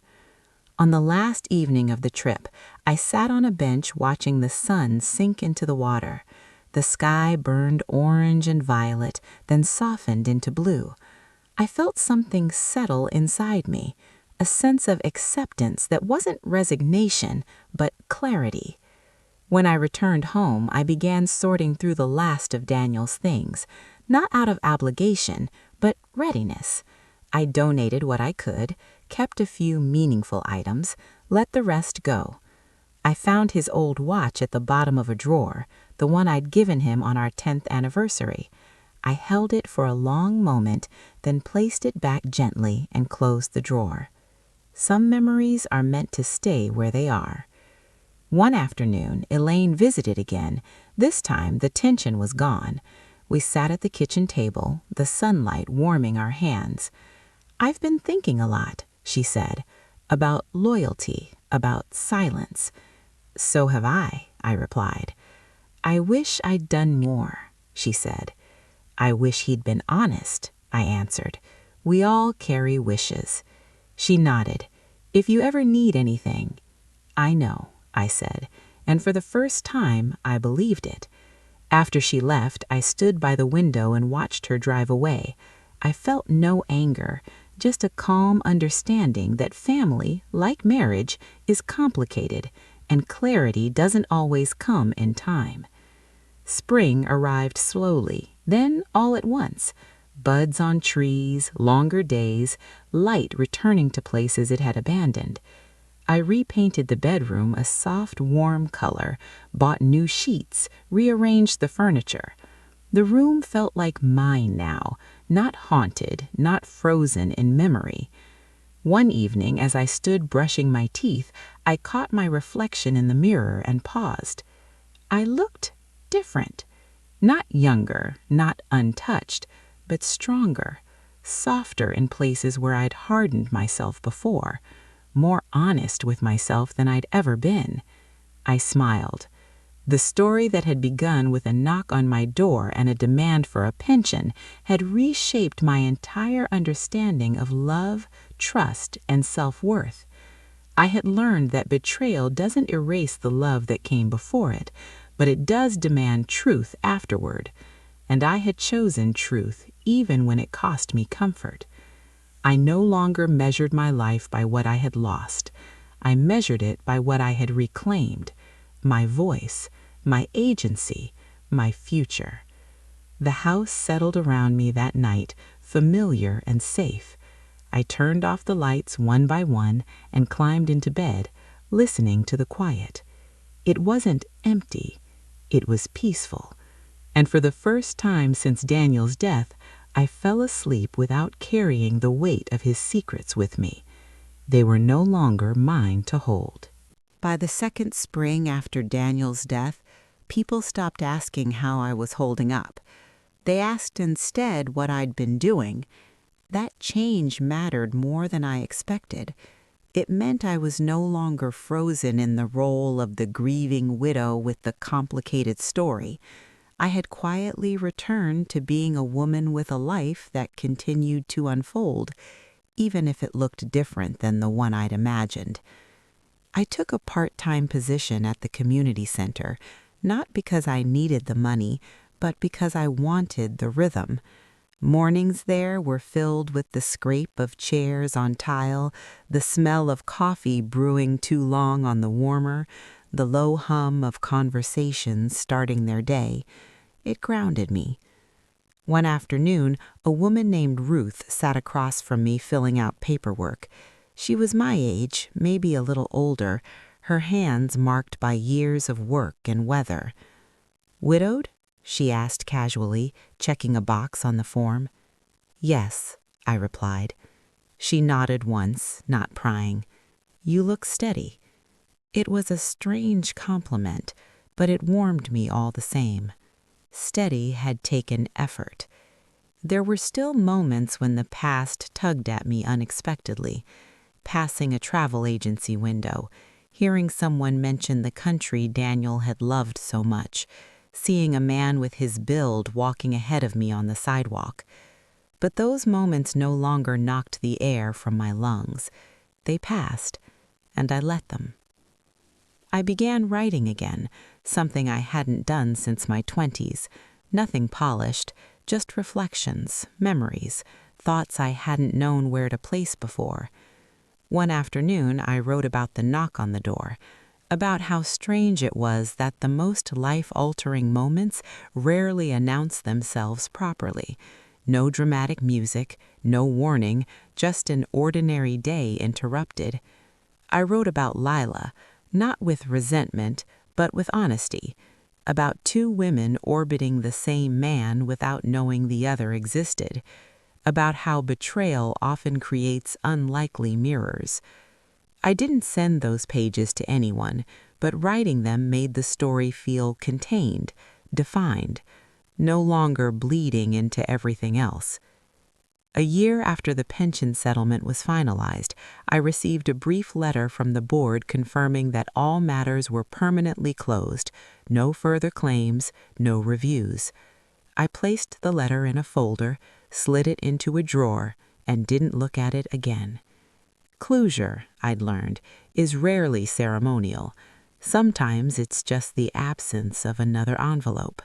On the last evening of the trip, I sat on a bench watching the sun sink into the water. The sky burned orange and violet, then softened into blue. I felt something settle inside me, a sense of acceptance that wasn't resignation, but clarity. When I returned home, I began sorting through the last of Daniel's things, not out of obligation, but readiness. I donated what I could, kept a few meaningful items, let the rest go. I found his old watch at the bottom of a drawer, the one I'd given him on our 10th anniversary. I held it for a long moment, then placed it back gently and closed the drawer. Some memories are meant to stay where they are. One afternoon, Elaine visited again. This time, the tension was gone. We sat at the kitchen table, the sunlight warming our hands. "I've been thinking a lot," she said, "about loyalty, about silence." "So have I," I replied. "I wish I'd done more," she said. "I wish he'd been honest," I answered. "We all carry wishes." She nodded. "If you ever need anything—" "I know," I said, and for the first time I believed it. After she left, I stood by the window and watched her drive away. I felt no anger, just a calm understanding that family, like marriage, is complicated, and clarity doesn't always come in time. Spring arrived slowly, then all at once. Buds on trees, longer days, light returning to places it had abandoned. I repainted the bedroom a soft, warm color, bought new sheets, rearranged the furniture. The room felt like mine now, not haunted, not frozen in memory. One evening, as I stood brushing my teeth, I caught my reflection in the mirror and paused. I looked different. Not younger, not untouched, but stronger, softer in places where I'd hardened myself before, more honest with myself than I'd ever been. I smiled. The story that had begun with a knock on my door and a demand for a pension had reshaped my entire understanding of love, trust, and self-worth. I had learned that betrayal doesn't erase the love that came before it, but it does demand truth afterward. And I had chosen truth even when it cost me comfort. I no longer measured my life by what I had lost. I measured it by what I had reclaimed, my voice, my agency, my future. The house settled around me that night, familiar and safe. I turned off the lights one by one and climbed into bed, listening to the quiet. It wasn't empty, it was peaceful. And for the first time since Daniel's death, I fell asleep without carrying the weight of his secrets with me. They were no longer mine to hold. By the second spring after Daniel's death, people stopped asking how I was holding up. They asked instead what I'd been doing. That change mattered more than I expected. It meant I was no longer frozen in the role of the grieving widow with the complicated story. I had quietly returned to being a woman with a life that continued to unfold, even if it looked different than the one I'd imagined. I took a part-time position at the community center, not because I needed the money, but because I wanted the rhythm. Mornings there were filled with the scrape of chairs on tile, the smell of coffee brewing too long on the warmer, the low hum of conversations starting their day. It grounded me. One afternoon, a woman named Ruth sat across from me filling out paperwork. She was my age, maybe a little older, her hands marked by years of work and weather. "Widowed?" she asked casually, checking a box on the form. "Yes," I replied. She nodded once, not prying. "You look steady." It was a strange compliment, but it warmed me all the same. Steady had taken effort. There were still moments when the past tugged at me unexpectedly. Passing a travel agency window, hearing someone mention the country Daniel had loved so much, seeing a man with his build walking ahead of me on the sidewalk. But those moments no longer knocked the air from my lungs. They passed, and I let them. I began writing again, something I hadn't done since my 20s. Nothing polished, just reflections, memories, thoughts I hadn't known where to place before. One afternoon, I wrote about the knock on the door, about how strange it was that the most life-altering moments rarely announce themselves properly. No dramatic music, no warning, just an ordinary day interrupted. I wrote about Lila, not with resentment, but with honesty, about two women orbiting the same man without knowing the other existed, about how betrayal often creates unlikely mirrors. I didn't send those pages to anyone, but writing them made the story feel contained, defined, no longer bleeding into everything else. A year after the pension settlement was finalized, I received a brief letter from the board confirming that all matters were permanently closed, no further claims, no reviews. I placed the letter in a folder, slid it into a drawer, and didn't look at it again. Closure, I'd learned, is rarely ceremonial. Sometimes it's just the absence of another envelope.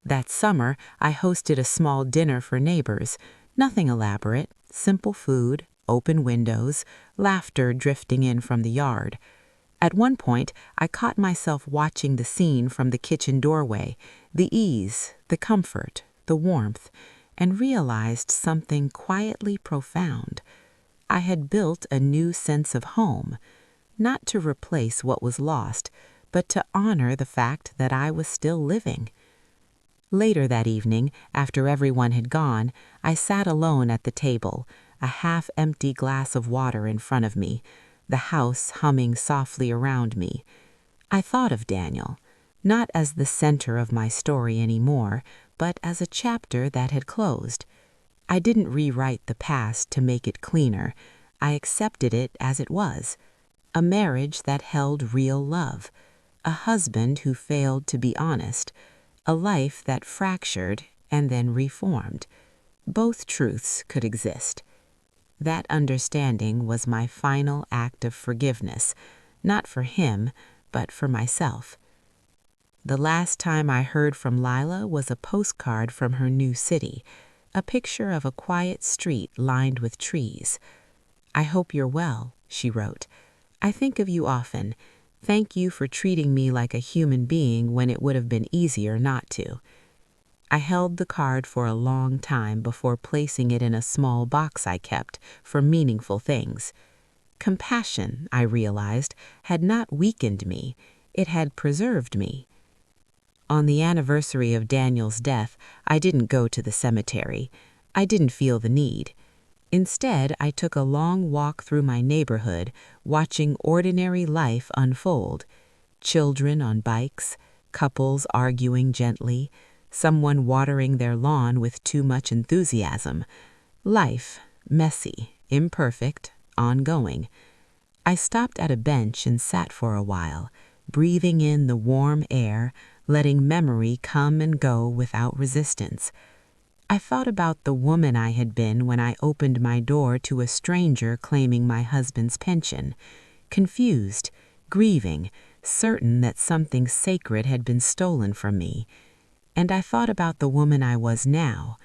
That summer, I hosted a small dinner for neighbors. Nothing elaborate, simple food, open windows, laughter drifting in from the yard. At one point, I caught myself watching the scene from the kitchen doorway, the ease, the comfort, the warmth, and realized something quietly profound. I had built a new sense of home, not to replace what was lost, but to honor the fact that I was still living. Later that evening, after everyone had gone, I sat alone at the table, a half-empty glass of water in front of me, the house humming softly around me. I thought of Daniel, not as the center of my story anymore, but as a chapter that had closed. I didn't rewrite the past to make it cleaner. I accepted it as it was. A marriage that held real love. A husband who failed to be honest. A life that fractured and then reformed. Both truths could exist. That understanding was my final act of forgiveness, not for him, but for myself. The last time I heard from Lila was a postcard from her new city, a picture of a quiet street lined with trees. "I hope you're well," she wrote. "I think of you often. Thank you for treating me like a human being when it would have been easier not to." I held the card for a long time before placing it in a small box I kept for meaningful things. Compassion, I realized, had not weakened me. It had preserved me. On the anniversary of Daniel's death, I didn't go to the cemetery. I didn't feel the need. Instead, I took a long walk through my neighborhood, watching ordinary life unfold. Children on bikes, couples arguing gently, someone watering their lawn with too much enthusiasm. Life, messy, imperfect, ongoing. I stopped at a bench and sat for a while, breathing in the warm air, letting memory come and go without resistance. I thought about the woman I had been when I opened my door to a stranger claiming my husband's pension, confused, grieving, certain that something sacred had been stolen from me. And I thought about the woman I was now,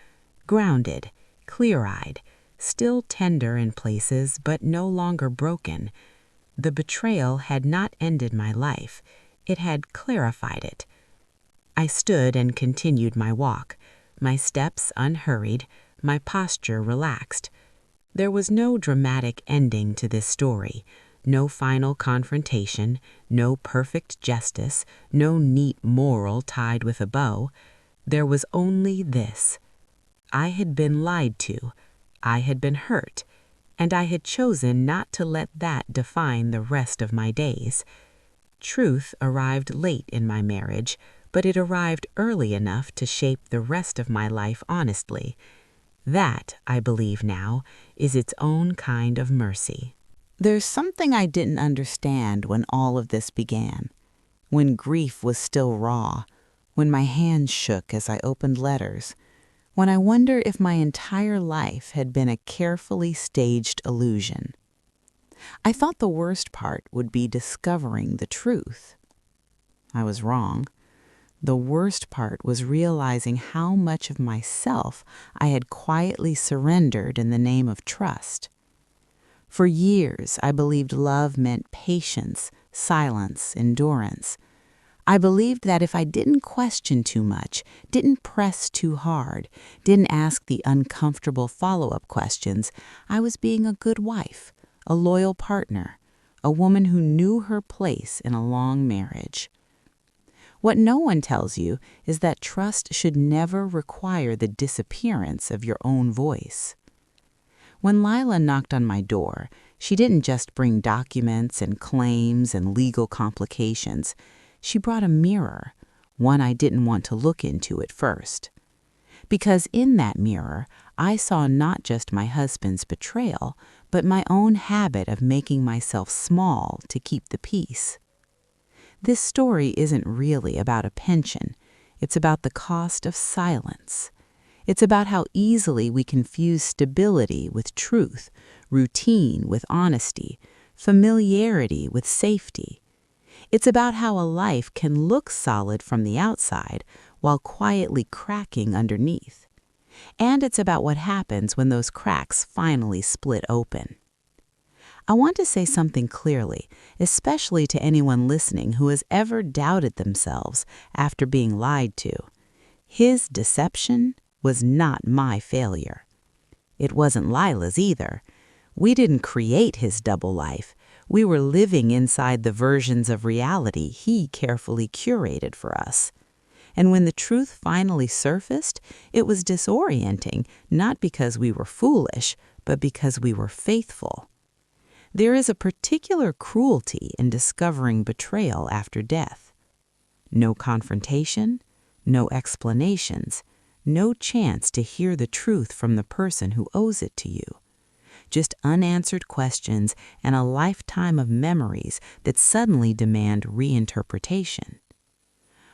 grounded, clear-eyed, still tender in places but no longer broken. The betrayal had not ended my life. It had clarified it. I stood and continued my walk. my steps unhurried, my posture relaxed. There was no dramatic ending to this story, no final confrontation, no perfect justice, no neat moral tied with a bow. There was only this. I had been lied to, I had been hurt, and I had chosen not to let that define the rest of my days. Truth arrived late in my marriage, but it arrived early enough to shape the rest of my life honestly. That, I believe now, is its own kind of mercy. There's something I didn't understand when all of this began, when grief was still raw, when my hands shook as I opened letters, when I wonder if my entire life had been a carefully staged illusion. I thought the worst part would be discovering the truth. I was wrong. The worst part was realizing how much of myself I had quietly surrendered in the name of trust. For years, I believed love meant patience, silence, endurance. I believed that if I didn't question too much, didn't press too hard, didn't ask the uncomfortable follow-up questions, I was being a good wife, a loyal partner, a woman who knew her place in a long marriage. What no one tells you is that trust should never require the disappearance of your own voice. When Lila knocked on my door, she didn't just bring documents and claims and legal complications. She brought a mirror, one I didn't want to look into at first. Because in that mirror, I saw not just my husband's betrayal, but my own habit of making myself small to keep the peace. This story isn't really about a pension. It's about the cost of silence. It's about how easily we confuse stability with truth, routine with honesty, familiarity with safety. It's about how a life can look solid from the outside while quietly cracking underneath. And it's about what happens when those cracks finally split open. I want to say something clearly, especially to anyone listening who has ever doubted themselves after being lied to. His deception was not my failure. It wasn't Lila's either. We didn't create his double life. We were living inside the versions of reality he carefully curated for us. And when the truth finally surfaced, it was disorienting, not because we were foolish, but because we were faithful. There is a particular cruelty in discovering betrayal after death. No confrontation, no explanations, no chance to hear the truth from the person who owes it to you. Just unanswered questions and a lifetime of memories that suddenly demand reinterpretation.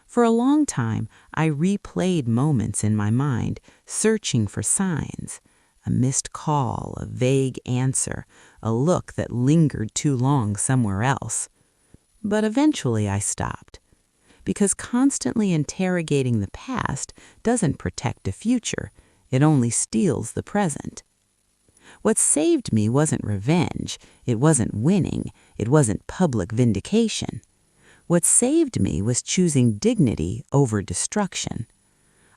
For a long time, I replayed moments in my mind, searching for signs. A missed call, a vague answer, a look that lingered too long somewhere else. But eventually I stopped. Because constantly interrogating the past doesn't protect the future, it only steals the present. What saved me wasn't revenge, it wasn't winning, it wasn't public vindication. What saved me was choosing dignity over destruction.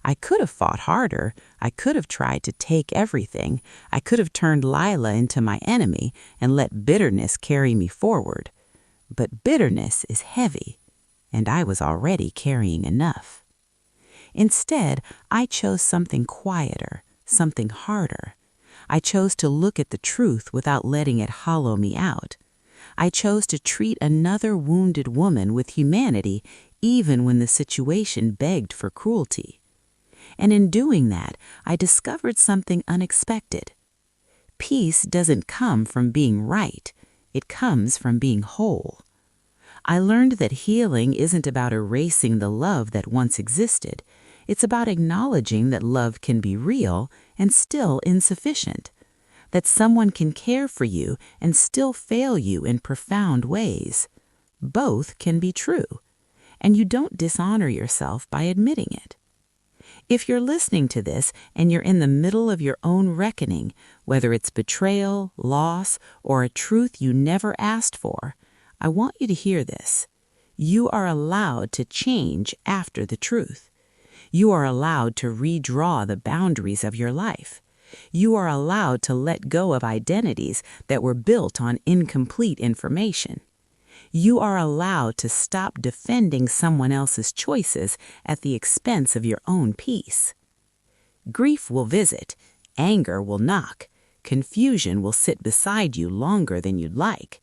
I could have fought harder, I could have tried to take everything, I could have turned Lila into my enemy and let bitterness carry me forward. But bitterness is heavy, and I was already carrying enough. Instead, I chose something quieter, something harder. I chose to look at the truth without letting it hollow me out. I chose to treat another wounded woman with humanity even when the situation begged for cruelty. And in doing that, I discovered something unexpected. Peace doesn't come from being right. It comes from being whole. I learned that healing isn't about erasing the love that once existed. It's about acknowledging that love can be real and still insufficient. That someone can care for you and still fail you in profound ways. Both can be true, and you don't dishonor yourself by admitting it. If you're listening to this and you're in the middle of your own reckoning, whether it's betrayal, loss, or a truth you never asked for, I want you to hear this. You are allowed to change after the truth. You are allowed to redraw the boundaries of your life. You are allowed to let go of identities that were built on incomplete information. You are allowed to stop defending someone else's choices at the expense of your own peace. Grief will visit, anger will knock, confusion will sit beside you longer than you'd like,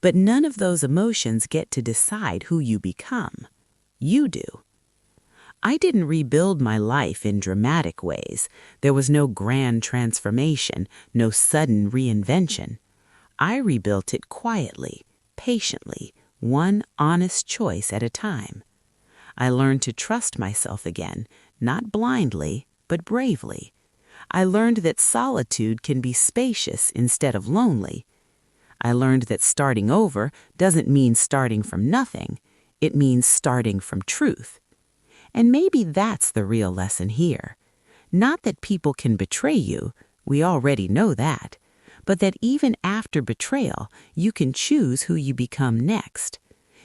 but none of those emotions get to decide who you become. You do. I didn't rebuild my life in dramatic ways. There was no grand transformation, no sudden reinvention. I rebuilt it quietly, patiently, one honest choice at a time. I learned to trust myself again, not blindly, but bravely. I learned that solitude can be spacious instead of lonely. I learned that starting over doesn't mean starting from nothing. It means starting from truth. And maybe that's the real lesson here. Not that people can betray you, we already know that, but that even after betrayal, you can choose who you become next.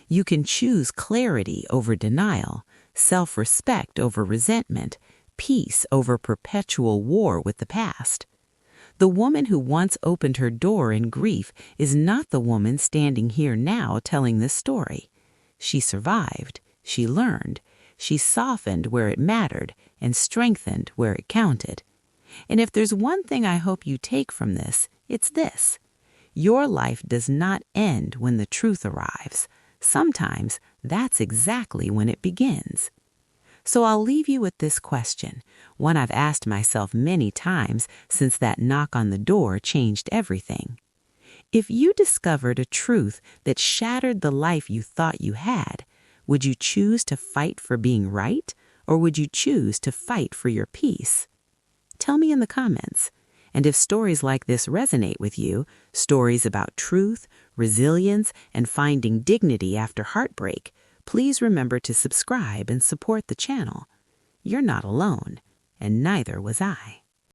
You can choose clarity over denial, self-respect over resentment, peace over perpetual war with the past. The woman who once opened her door in grief is not the woman standing here now telling this story. She survived, she learned, she softened where it mattered and strengthened where it counted. And if there's one thing I hope you take from this, it's this. Your life does not end when the truth arrives. Sometimes that's exactly when it begins. So I'll leave you with this question, one I've asked myself many times since that knock on the door changed everything. If you discovered a truth that shattered the life you thought you had, would you choose to fight for being right, or would you choose to fight for your peace? Tell me in the comments. And if stories like this resonate with you, stories about truth, resilience, and finding dignity after heartbreak, please remember to subscribe and support the channel. You're not alone, and neither was I.